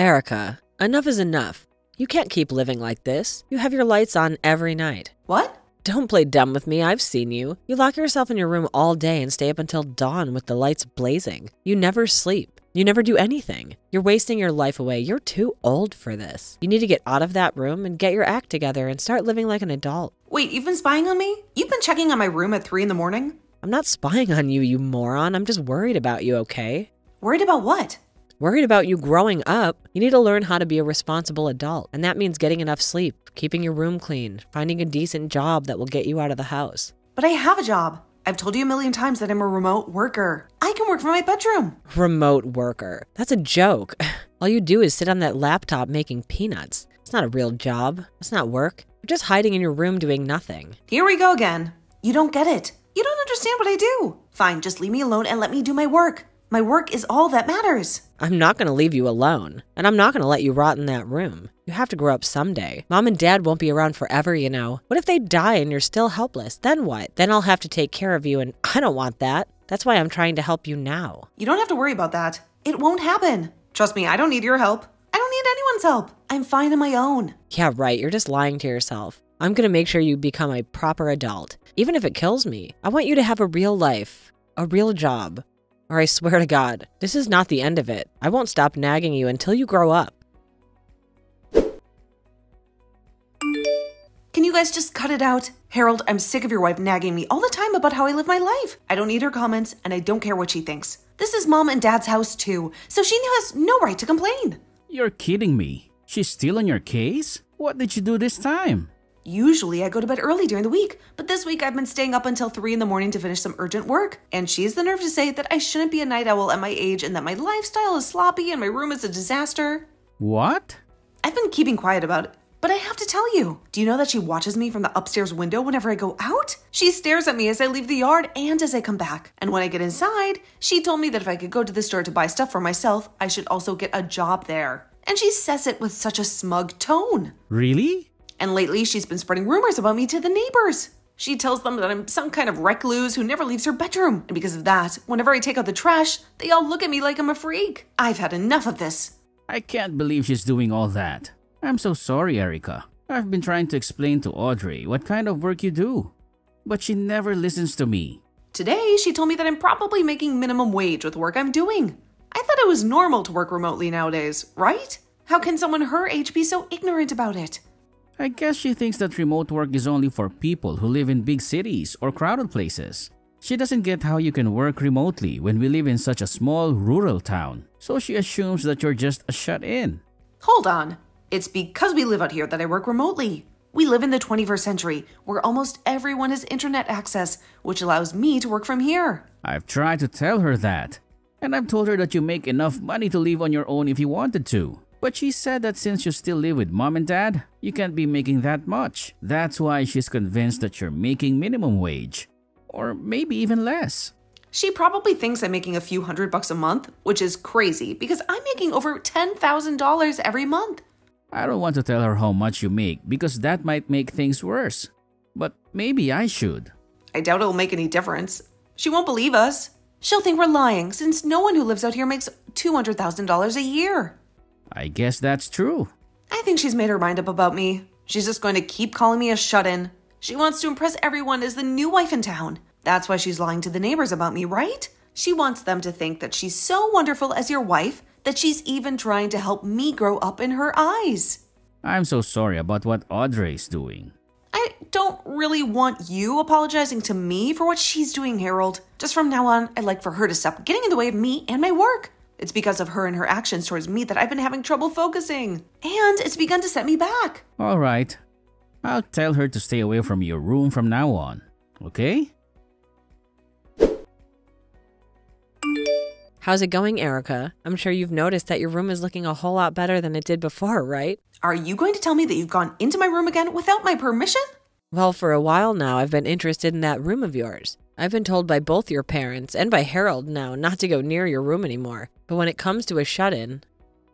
Erica, enough is enough. You can't keep living like this. You have your lights on every night. What? Don't play dumb with me, I've seen you. You lock yourself in your room all day and stay up until dawn with the lights blazing. You never sleep. You never do anything. You're wasting your life away. You're too old for this. You need to get out of that room and get your act together and start living like an adult. Wait, you've been spying on me? You've been checking on my room at 3 in the morning? I'm not spying on you, you moron. I'm just worried about you, okay? Worried about what? Worried about you growing up. You need to learn how to be a responsible adult. And that means getting enough sleep, keeping your room clean, finding a decent job that will get you out of the house. But I have a job. I've told you a million times that I'm a remote worker. I can work from my bedroom. Remote worker. That's a joke. All you do is sit on that laptop making peanuts. It's not a real job. It's not work. You're just hiding in your room doing nothing. Here we go again. You don't get it. You don't understand what I do. Fine, just leave me alone and let me do my work. My work is all that matters. I'm not going to leave you alone, and I'm not going to let you rot in that room. You have to grow up someday. Mom and Dad won't be around forever, you know. What if they die and you're still helpless? Then what? Then I'll have to take care of you, and I don't want that. That's why I'm trying to help you now. You don't have to worry about that. It won't happen. Trust me, I don't need your help. I don't need anyone's help. I'm fine on my own. Yeah, right. You're just lying to yourself. I'm going to make sure you become a proper adult. Even if it kills me, I want you to have a real life, a real job. Or I swear to God, this is not the end of it. I won't stop nagging you until you grow up. Can you guys just cut it out? Harold, I'm sick of your wife nagging me all the time about how I live my life. I don't need her comments, and I don't care what she thinks. This is Mom and Dad's house too, so she has no right to complain. You're kidding me. She's still on your case? What did you do this time? Usually I go to bed early during the week, but this week I've been staying up until 3 in the morning to finish some urgent work. And she has the nerve to say that I shouldn't be a night owl at my age and that my lifestyle is sloppy and my room is a disaster. What? I've been keeping quiet about it, but I have to tell you. Do you know that she watches me from the upstairs window whenever I go out? She stares at me as I leave the yard and as I come back. And when I get inside, she told me that if I could go to the store to buy stuff for myself, I should also get a job there. And she says it with such a smug tone. Really? And lately, she's been spreading rumors about me to the neighbors. She tells them that I'm some kind of recluse who never leaves her bedroom. And because of that, whenever I take out the trash, they all look at me like I'm a freak. I've had enough of this. I can't believe she's doing all that. I'm so sorry, Erica. I've been trying to explain to Audrey what kind of work you do, but she never listens to me. Today, she told me that I'm probably making minimum wage with the work I'm doing. I thought it was normal to work remotely nowadays, right? How can someone her age be so ignorant about it? I guess she thinks that remote work is only for people who live in big cities or crowded places. She doesn't get how you can work remotely when we live in such a small rural town, so she assumes that you're just a shut-in. Hold on. It's because we live out here that I work remotely. We live in the 21st century, where almost everyone has internet access, which allows me to work from here. I've tried to tell her that, and I've told her that you make enough money to live on your own if you wanted to. But she said that since you still live with Mom and Dad, you can't be making that much. That's why she's convinced that you're making minimum wage. Or maybe even less. She probably thinks I'm making a few $100 a month, which is crazy because I'm making over $10,000 every month. I don't want to tell her how much you make because that might make things worse. But maybe I should. I doubt it'll make any difference. She won't believe us. She'll think we're lying since no one who lives out here makes $200,000 a year. I guess that's true. I think she's made her mind up about me. She's just going to keep calling me a shut-in. She wants to impress everyone as the new wife in town. That's why she's lying to the neighbors about me, right? She wants them to think that she's so wonderful as your wife that she's even trying to help me grow up in her eyes. I'm so sorry about what Audrey's doing. I don't really want you apologizing to me for what she's doing, Harold. Just from now on, I'd like for her to stop getting in the way of me and my work. It's because of her and her actions towards me that I've been having trouble focusing. And it's begun to set me back. All right. I'll tell her to stay away from your room from now on. Okay? How's it going, Erica? I'm sure you've noticed that your room is looking a whole lot better than it did before, right? Are you going to tell me that you've gone into my room again without my permission? Well, for a while now, I've been interested in that room of yours. I've been told by both your parents and by Harold now not to go near your room anymore. But when it comes to a shut-in,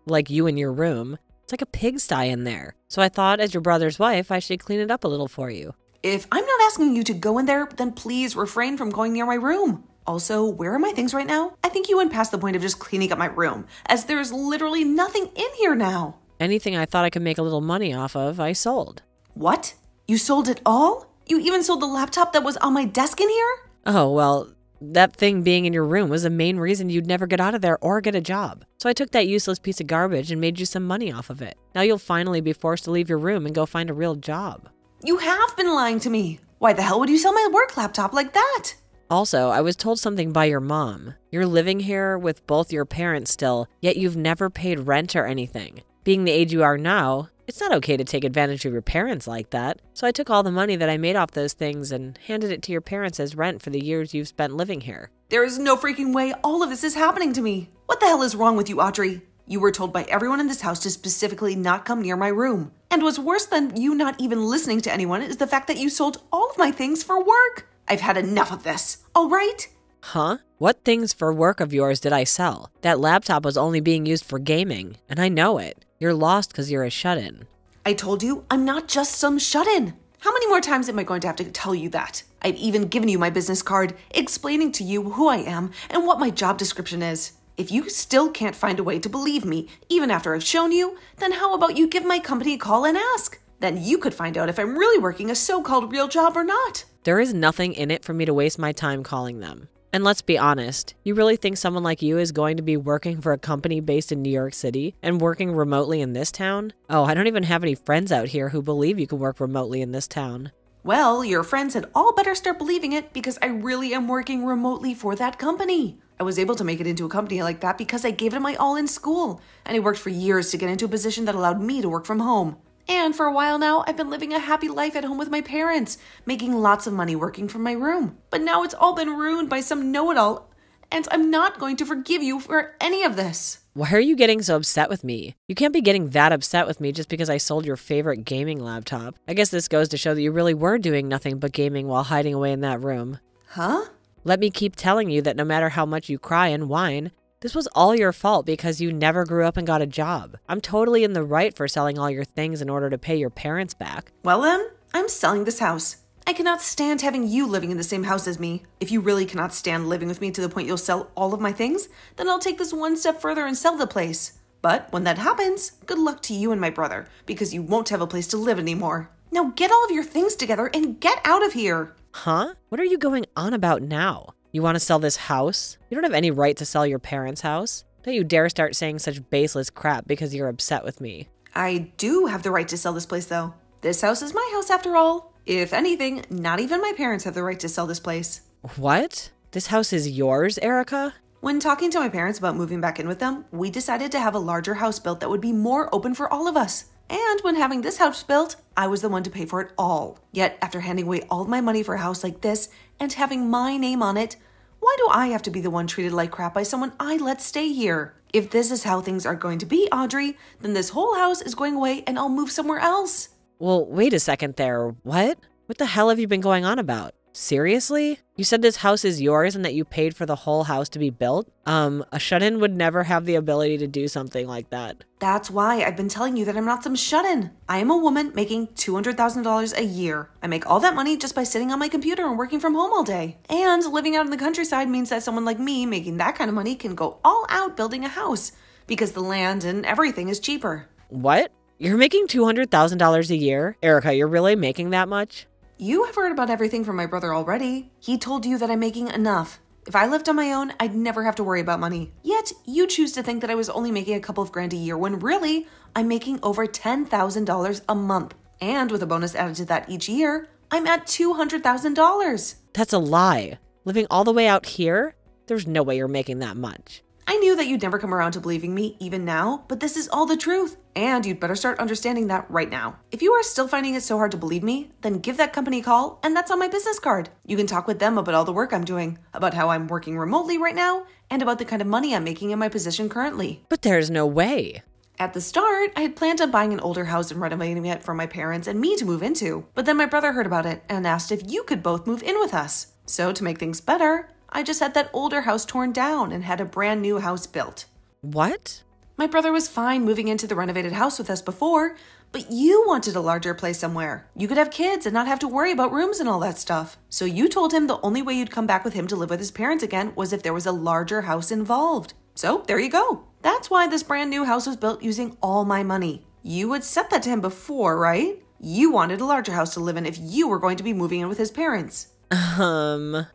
like you in your room, it's like a pigsty in there. So I thought as your brother's wife, I should clean it up a little for you. If I'm not asking you to go in there, then please refrain from going near my room. Also, where are my things right now? I think you went past the point of just cleaning up my room, as there's literally nothing in here now. Anything I thought I could make a little money off of, I sold. What? You sold it all? You even sold the laptop that was on my desk in here? Oh, well, that thing being in your room was the main reason you'd never get out of there or get a job. So I took that useless piece of garbage and made you some money off of it. Now you'll finally be forced to leave your room and go find a real job. You have been lying to me. Why the hell would you sell my work laptop like that? Also, I was told something by your mom. You're living here with both your parents still, yet you've never paid rent or anything. Being the age you are now, it's not okay to take advantage of your parents like that. So I took all the money that I made off those things and handed it to your parents as rent for the years you've spent living here. There is no freaking way all of this is happening to me. What the hell is wrong with you, Audrey? You were told by everyone in this house to specifically not come near my room. And what's worse than you not even listening to anyone is the fact that you sold all of my things for work. I've had enough of this, all right? Huh? What things for work of yours did I sell? That laptop was only being used for gaming, and I know it. You're lost because you're a shut-in. I told you I'm not just some shut-in. How many more times am I going to have to tell you that? I've even given you my business card, explaining to you who I am and what my job description is. If you still can't find a way to believe me, even after I've shown you, then how about you give my company a call and ask? Then you could find out if I'm really working a so-called real job or not. There is nothing in it for me to waste my time calling them. And let's be honest, you really think someone like you is going to be working for a company based in New York City and working remotely in this town? Oh, I don't even have any friends out here who believe you can work remotely in this town. Well, your friends had all better start believing it because I really am working remotely for that company. I was able to make it into a company like that because I gave it my all in school, and I worked for years to get into a position that allowed me to work from home. And for a while now, I've been living a happy life at home with my parents, making lots of money working from my room. But now it's all been ruined by some know-it-all, and I'm not going to forgive you for any of this. Why are you getting so upset with me? You can't be getting that upset with me just because I sold your favorite gaming laptop. I guess this goes to show that you really were doing nothing but gaming while hiding away in that room. Huh? Let me keep telling you that no matter how much you cry and whine, this was all your fault because you never grew up and got a job. I'm totally in the right for selling all your things in order to pay your parents back. Well then, I'm selling this house. I cannot stand having you living in the same house as me. If you really cannot stand living with me to the point you'll sell all of my things, then I'll take this one step further and sell the place. But when that happens, good luck to you and my brother, because you won't have a place to live anymore. Now get all of your things together and get out of here. Huh? What are you going on about now? You want to sell this house? You don't have any right to sell your parents' house. Don't you dare start saying such baseless crap because you're upset with me. I do have the right to sell this place, though. This house is my house after all. If anything, not even my parents have the right to sell this place. What? This house is yours, Erica? When talking to my parents about moving back in with them, we decided to have a larger house built that would be more open for all of us. And when having this house built, I was the one to pay for it all. Yet, after handing away all of my money for a house like this and having my name on it, why do I have to be the one treated like crap by someone I let stay here? If this is how things are going to be, Audrey, then this whole house is going away and I'll move somewhere else. Well, wait a second there. What? What the hell have you been going on about? Seriously? You said this house is yours and that you paid for the whole house to be built? A shut-in would never have the ability to do something like that. That's why I've been telling you that I'm not some shut-in. I am a woman making $200,000 a year. I make all that money just by sitting on my computer and working from home all day. And living out in the countryside means that someone like me making that kind of money can go all out building a house because the land and everything is cheaper. What? You're making $200,000 a year? Erica, you're really making that much? You have heard about everything from my brother already. He told you that I'm making enough. If I lived on my own, I'd never have to worry about money. Yet, you choose to think that I was only making a couple of grand a year when really, I'm making over $10,000 a month. And with a bonus added to that each year, I'm at $200,000. That's a lie. Living all the way out here? There's no way you're making that much. I knew that you'd never come around to believing me, even now, but this is all the truth. And you'd better start understanding that right now. If you are still finding it so hard to believe me, then give that company a call, and that's on my business card. You can talk with them about all the work I'm doing, about how I'm working remotely right now, and about the kind of money I'm making in my position currently. But there's no way. At the start, I had planned on buying an older house and renovating it for my parents and me to move into. But then my brother heard about it and asked if you could both move in with us. So to make things better, I just had that older house torn down and had a brand new house built. What? My brother was fine moving into the renovated house with us before, but you wanted a larger place somewhere. You could have kids and not have to worry about rooms and all that stuff. So you told him the only way you'd come back with him to live with his parents again was if there was a larger house involved. So there you go. That's why this brand new house was built using all my money. You had said that to him before, right? You wanted a larger house to live in if you were going to be moving in with his parents. Harold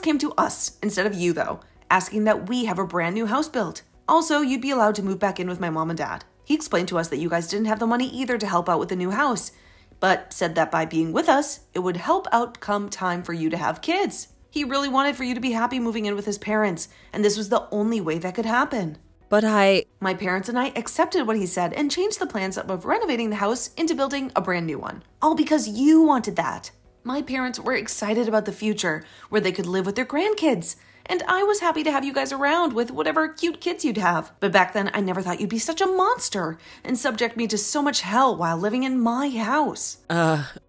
came to us instead of you, though, asking that we have a brand new house built. Also, you'd be allowed to move back in with my mom and dad. He explained to us that you guys didn't have the money either to help out with the new house, but said that by being with us, it would help out come time for you to have kids. He really wanted for you to be happy moving in with his parents, and this was the only way that could happen. But My parents and I accepted what he said and changed the plans of renovating the house into building a brand new one. All because you wanted that. My parents were excited about the future, where they could live with their grandkids. And I was happy to have you guys around with whatever cute kids you'd have. But back then, I never thought you'd be such a monster and subject me to so much hell while living in my house.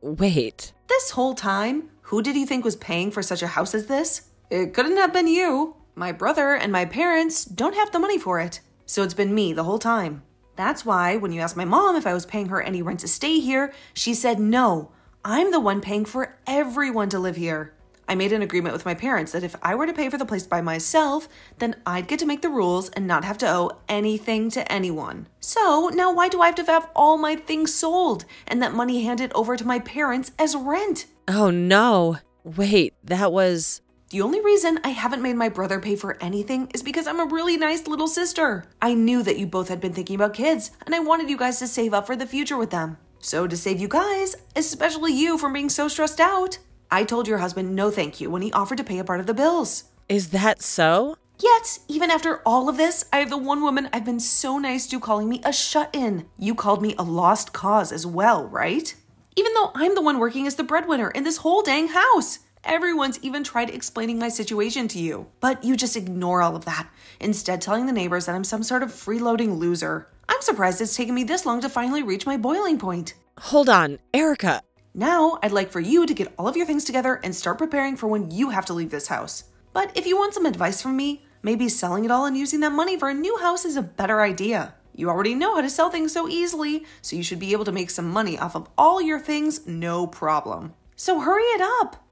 Wait. This whole time, who did you think was paying for such a house as this? It couldn't have been you. My brother and my parents don't have the money for it. So it's been me the whole time. That's why when you asked my mom if I was paying her any rent to stay here, she said no. I'm the one paying for everyone to live here. I made an agreement with my parents that if I were to pay for the place by myself, then I'd get to make the rules and not have to owe anything to anyone. So now why do I have to have all my things sold and that money handed over to my parents as rent? Oh no. Wait, that was... The only reason I haven't made my brother pay for anything is because I'm a really nice little sister. I knew that you both had been thinking about kids, and I wanted you guys to save up for the future with them. So to save you guys, especially you from being so stressed out, I told your husband no thank you when he offered to pay a part of the bills. Is that so? Yet, even after all of this, I have the one woman I've been so nice to calling me a shut-in. You called me a lost cause as well, right? Even though I'm the one working as the breadwinner in this whole dang house. Everyone's even tried explaining my situation to you. But you just ignore all of that, instead telling the neighbors that I'm some sort of freeloading loser. I'm surprised it's taken me this long to finally reach my boiling point. Hold on, Erica. Now, I'd like for you to get all of your things together and start preparing for when you have to leave this house. But if you want some advice from me, maybe selling it all and using that money for a new house is a better idea. You already know how to sell things so easily, so you should be able to make some money off of all your things, no problem. So hurry it up!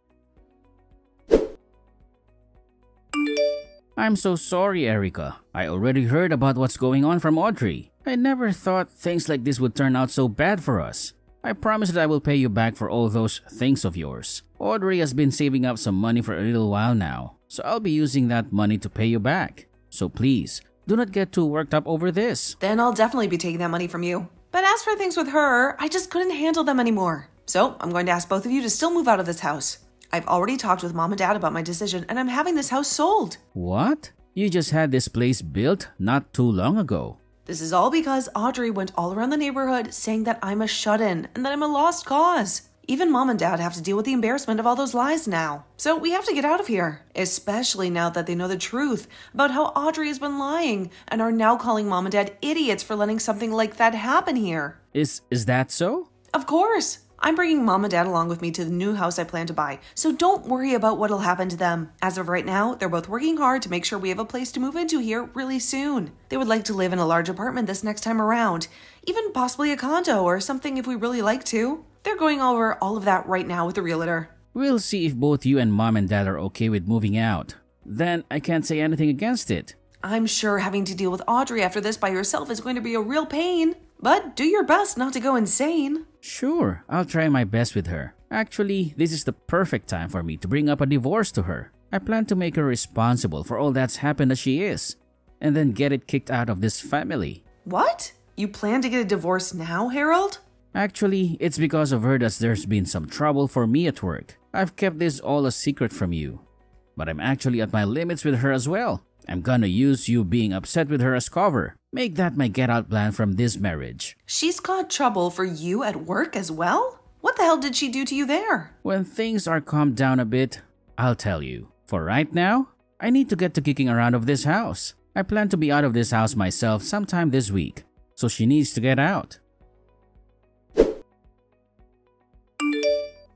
I'm so sorry, Erica. I already heard about what's going on from Audrey. I never thought things like this would turn out so bad for us. I promise that I will pay you back for all those things of yours. Audrey has been saving up some money for a little while now, so I'll be using that money to pay you back. So please, do not get too worked up over this. Then I'll definitely be taking that money from you. But as for things with her, I just couldn't handle them anymore. So I'm going to ask both of you to still move out of this house. I've already talked with mom and dad about my decision, and I'm having this house sold. What? You just had this place built not too long ago. This is all because Audrey went all around the neighborhood saying that I'm a shut-in and that I'm a lost cause. Even mom and dad have to deal with the embarrassment of all those lies now. So we have to get out of here, especially now that they know the truth about how Audrey has been lying and are now calling mom and dad idiots for letting something like that happen here. Is that so? Of course. I'm bringing mom and dad along with me to the new house I plan to buy, so don't worry about what'll happen to them. As of right now, they're both working hard to make sure we have a place to move into here really soon. They would like to live in a large apartment this next time around, even possibly a condo or something if we really like to. They're going over all of that right now with the realtor. We'll see if both you and mom and dad are okay with moving out. Then I can't say anything against it. I'm sure having to deal with Audrey after this by yourself is going to be a real pain. But do your best not to go insane. Sure, I'll try my best with her. Actually, this is the perfect time for me to bring up a divorce to her. I plan to make her responsible for all that's happened as she is, and then get it kicked out of this family. What? You plan to get a divorce now, Harold? Actually, it's because of her that there's been some trouble for me at work. I've kept this all a secret from you. But I'm actually at my limits with her as well. I'm gonna use you being upset with her as cover. Make that my get-out plan from this marriage. She's got trouble for you at work as well? What the hell did she do to you there? When things are calmed down a bit, I'll tell you. For right now, I need to get to kicking around of this house. I plan to be out of this house myself sometime this week, so she needs to get out.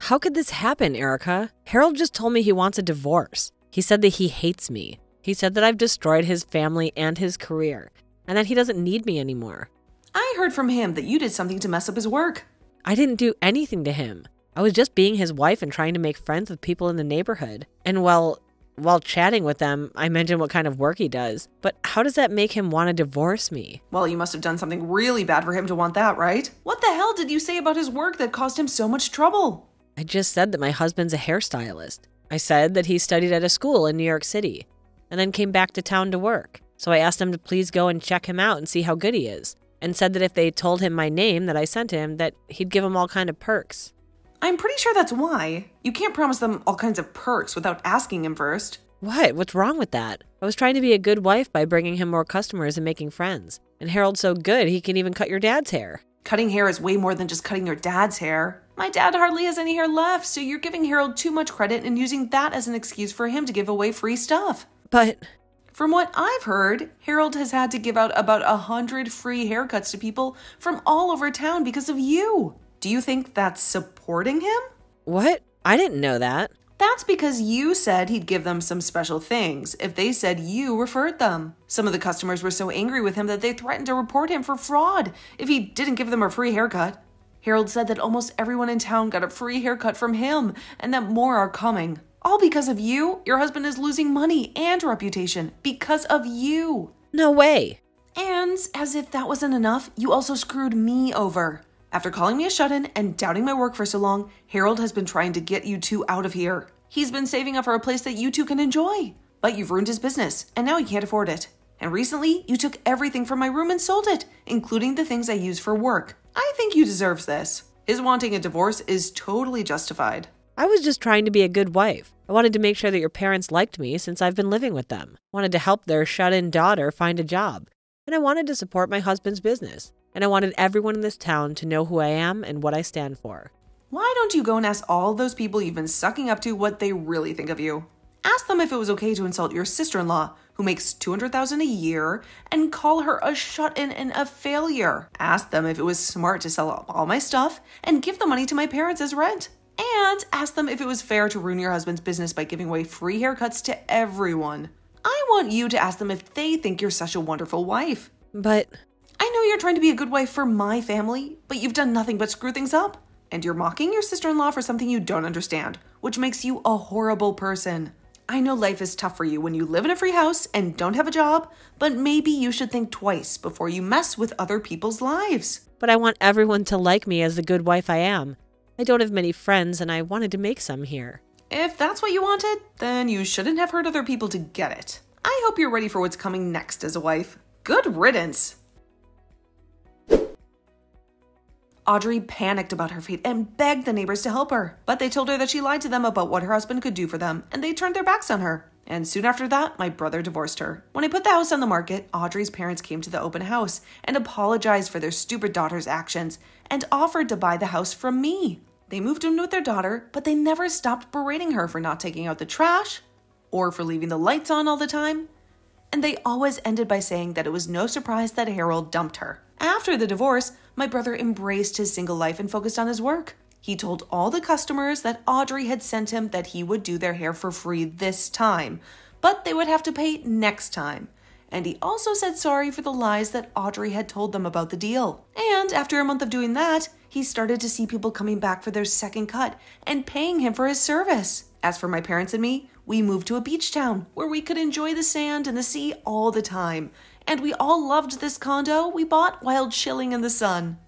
How could this happen, Erica? Harold just told me he wants a divorce. He said that he hates me. He said that I've destroyed his family and his career. and that he doesn't need me anymore. I heard from him that you did something to mess up his work. I didn't do anything to him. I was just being his wife and trying to make friends with people in the neighborhood. And while chatting with them, I mentioned what kind of work he does. But how does that make him want to divorce me? Well, you must have done something really bad for him to want that, right? What the hell did you say about his work that caused him so much trouble? I just said that my husband's a hairstylist. I said that he studied at a school in New York City and then came back to town to work. So I asked him to please go and check him out and see how good he is, and said that if they told him my name that I sent him, that he'd give him all kind of perks. I'm pretty sure that's why. You can't promise them all kinds of perks without asking him first. What? What's wrong with that? I was trying to be a good wife by bringing him more customers and making friends. And Harold's so good, he can even cut your dad's hair. Cutting hair is way more than just cutting your dad's hair. My dad hardly has any hair left, so you're giving Harold too much credit and using that as an excuse for him to give away free stuff. But from what I've heard, Harold has had to give out about 100 free haircuts to people from all over town because of you. Do you think that's supporting him? what? I didn't know that. That's because you said he'd give them some special things if they said you referred them. Some of the customers were so angry with him that they threatened to report him for fraud if he didn't give them a free haircut. Harold said that almost everyone in town got a free haircut from him and that more are coming. All because of you. Your husband is losing money and reputation because of you. No way. And as if that wasn't enough, you also screwed me over. After calling me a shut-in and doubting my work for so long, Harold has been trying to get you two out of here. He's been saving up for a place that you two can enjoy. But you've ruined his business, and now he can't afford it. And recently, you took everything from my room and sold it, including the things I use for work. I think you deserve this. His wanting a divorce is totally justified. I was just trying to be a good wife. I wanted to make sure that your parents liked me since I've been living with them. I wanted to help their shut-in daughter find a job. And I wanted to support my husband's business. And I wanted everyone in this town to know who I am and what I stand for. Why don't you go and ask all those people you've been sucking up to what they really think of you? Ask them if it was okay to insult your sister-in-law, who makes $200,000 a year, and call her a shut-in and a failure. Ask them if it was smart to sell all my stuff and give the money to my parents as rent. And ask them if it was fair to ruin your husband's business by giving away free haircuts to everyone. I want you to ask them if they think you're such a wonderful wife. But I know you're trying to be a good wife for my family, but you've done nothing but screw things up. And you're mocking your sister-in-law for something you don't understand, which makes you a horrible person. I know life is tough for you when you live in a free house and don't have a job, but maybe you should think twice before you mess with other people's lives. I want everyone to like me as the good wife I am. I don't have many friends, and I wanted to make some here. If that's what you wanted, then you shouldn't have hurt other people to get it. I hope you're ready for what's coming next as a wife. Good riddance. Audrey panicked about her fate and begged the neighbors to help her, but they told her that she lied to them about what her husband could do for them, and they turned their backs on her. And soon after that, my brother divorced her. When I put the house on the market, Audrey's parents came to the open house and apologized for their stupid daughter's actions and offered to buy the house from me. They moved in with their daughter, but they never stopped berating her for not taking out the trash or for leaving the lights on all the time. And they always ended by saying that it was no surprise that Harold dumped her. After the divorce, my brother embraced his single life and focused on his work. He told all the customers that Audrey had sent him that he would do their hair for free this time, but they would have to pay next time. And he also said sorry for the lies that Audrey had told them about the deal. And after a month of doing that, he started to see people coming back for their second cut and paying him for his service. As for my parents and me, we moved to a beach town where we could enjoy the sand and the sea all the time. And we all loved this condo we bought while chilling in the sun.